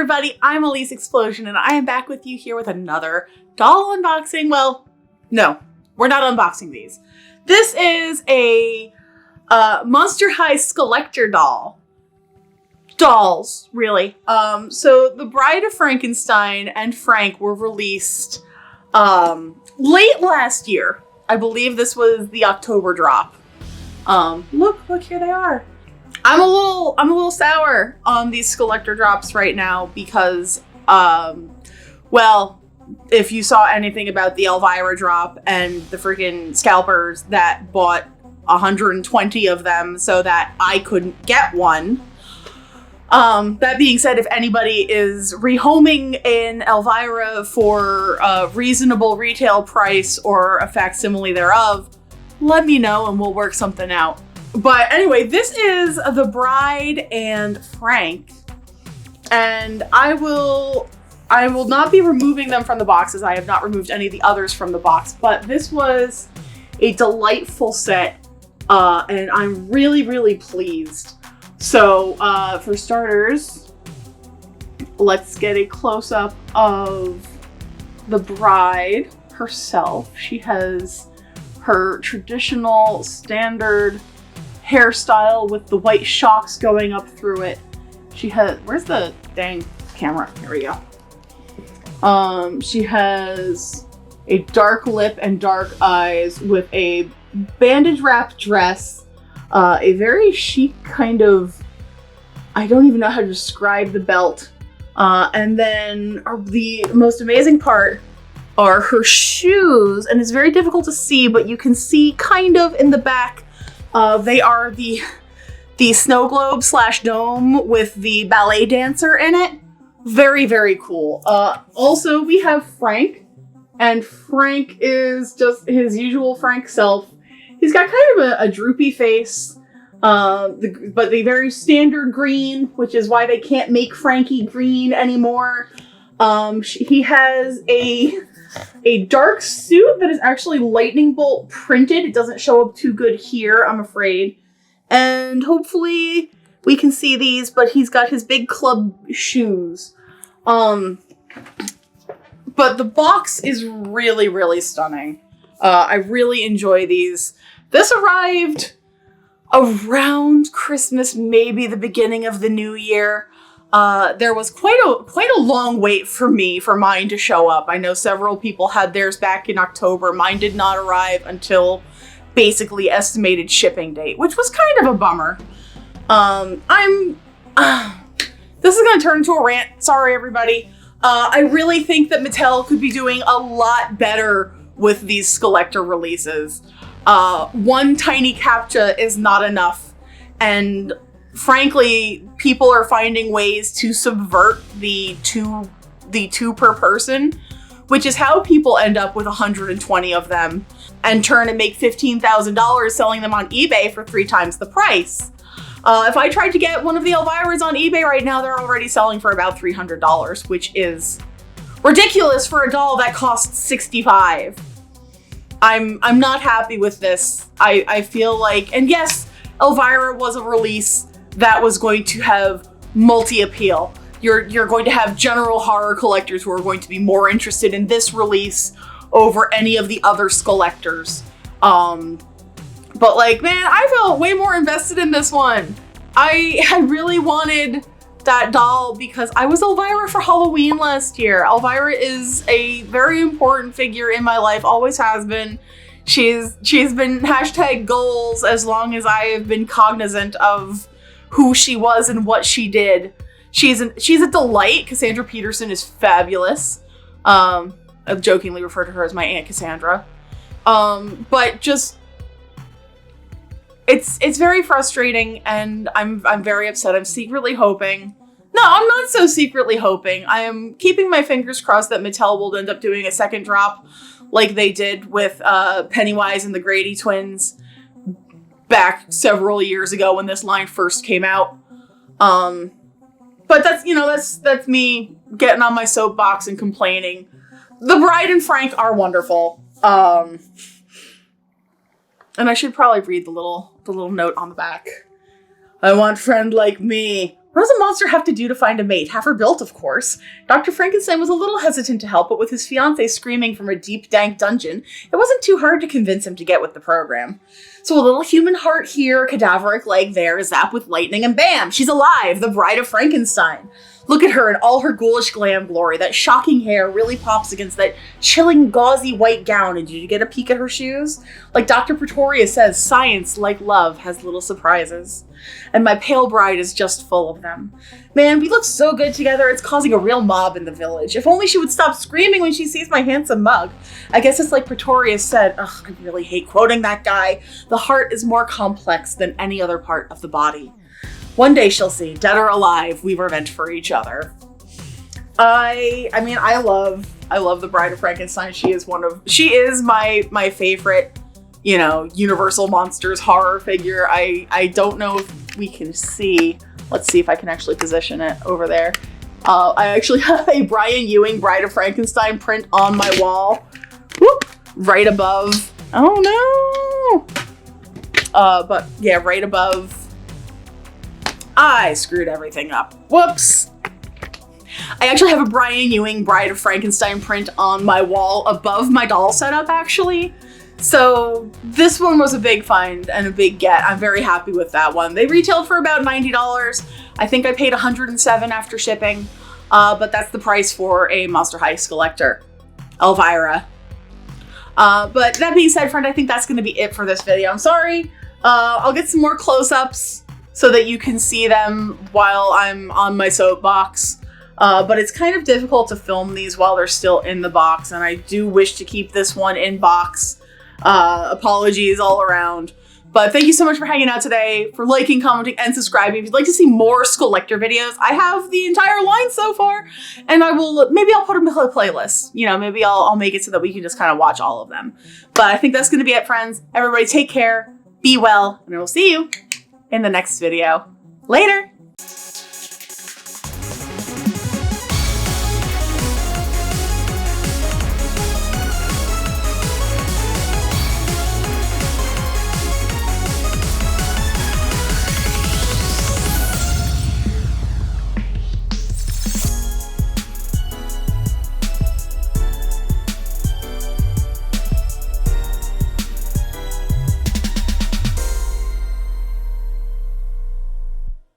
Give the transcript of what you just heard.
everybody, I'm Elyse Explosion, and I am back with you here with another doll unboxing. Well, no, we're not unboxing these. This is a Monster High Skullector doll. Dolls, really. So The Bride of Frankenstein and Frank were released late last year. I believe this was the October drop. Look, here they are. I'm a little sour on these Skullector drops right now because, well, if you saw anything about the Elvira drop and the freaking scalpers that bought 120 of them so that I couldn't get one. That being said, if anybody is rehoming in Elvira for a reasonable retail price or a facsimile thereof, let me know and we'll work something out. But anyway, this is The Bride and Frank, and I will not be removing them from the boxes. I have not removed any of the others from the box, but this was a delightful set, and I'm really pleased. So, for starters, let's get a close-up of the bride herself. She has her traditional standard hairstyle with the white shocks going up through it. She has, where's the dang camera? Here we go. She has a dark lip and dark eyes with a bandage wrap dress, a very chic kind of, I don't even know how to describe the belt. And then the most amazing part are her shoes, and it's very difficult to see, but you can see kind of in the back. They are the snow globe / dome with the ballet dancer in it. Very cool. Also, we have Frank, and Frank is just his usual Frank self. He's got kind of a droopy face, but the very standard green, which is why they can't make Frankie green anymore. He has a dark suit that is actually lightning bolt printed. It doesn't show up too good here, I'm afraid. And hopefully we can see these, but he's got his big club shoes. But the box is really stunning. I really enjoy these. This arrived around Christmas, maybe the beginning of the new year. There was quite a long wait for mine to show up. I know several people had theirs back in October. Mine did not arrive until basically estimated shipping date, which was kind of a bummer. This is gonna turn into a rant. Sorry, everybody. I really think that Mattel could be doing a lot better with these Skullector releases. One tiny captcha is not enough, and frankly, people are finding ways to subvert the two per person, which is how people end up with 120 of them and turn and make $15,000 selling them on eBay for 3 times the price. If I tried to get one of the Elviras on eBay right now, they're already selling for about $300, which is ridiculous for a doll that costs $65. I'm not happy with this. I feel like, and yes, Elvira was a release that was going to have multi-appeal. You're going to have general horror collectors who are going to be more interested in this release over any of the other Skullectors. But like, man, I felt way more invested in this one. I really wanted that doll because I was Elvira for Halloween last year. Elvira is a very important figure in my life, always has been. She's been #goals as long as I have been cognizant of who she was and what she did. She's a delight. Cassandra Peterson is fabulous. I jokingly refer to her as my Aunt Cassandra. But just, it's very frustrating, and I'm very upset. I'm secretly hoping. No, I'm not so secretly hoping. I am keeping my fingers crossed that Mattel will end up doing a second drop like they did with Pennywise and the Grady twins back several years ago when this line first came out. But that's me getting on my soapbox and complaining. The Bride and Frank are wonderful. And I should probably read the little note on the back. I want friend like me. What does a monster have to do to find a mate? Have her built, of course. Dr. Frankenstein was a little hesitant to help, but with his fiancée screaming from a deep, dank dungeon, it wasn't too hard to convince him to get with the program. So a little human heart here, a cadaveric leg there, zap with lightning, and bam! She's alive, the bride of Frankenstein. Look at her in all her ghoulish glam glory. That shocking hair really pops against that chilling, gauzy white gown. And did you get a peek at her shoes? Like Dr. Pretorius says, science, like love, has little surprises. And my pale bride is just full of them. Man, we look so good together, it's causing a real mob in the village. If only she would stop screaming when she sees my handsome mug. I guess it's like Pretorius said, ugh, I really hate quoting that guy. The heart is more complex than any other part of the body. One day she'll see, dead or alive, we were meant for each other. I love the Bride of Frankenstein. She is my favorite, Universal Monsters horror figure. I don't know if we can see. Let's see if I can actually position it over there. I actually have a Brian Ewing Bride of Frankenstein print on my wall. Whoop! Right above. Oh no! But yeah, right above. I screwed everything up. Whoops. I actually have a Brian Ewing Bride of Frankenstein print on my wall above my doll setup, actually. So this one was a big find and a big get. I'm very happy with that one. They retailed for about $90. I think I paid $107 after shipping, but that's the price for a Monster High Skullector, Elvira. But that being said, friend, I think that's going to be it for this video. I'm sorry. I'll get some more close-ups so that you can see them while I'm on my soapbox. But it's kind of difficult to film these while they're still in the box, and I do wish to keep this one in box. Apologies all around. But thank you so much for hanging out today, for liking, commenting, and subscribing. If you'd like to see more Skullector videos, I have the entire line so far, and maybe I'll put them in a playlist. Maybe I'll make it so that we can just kind of watch all of them. But I think that's going to be it, friends. Everybody take care, be well, and I will see you in the next video. Later!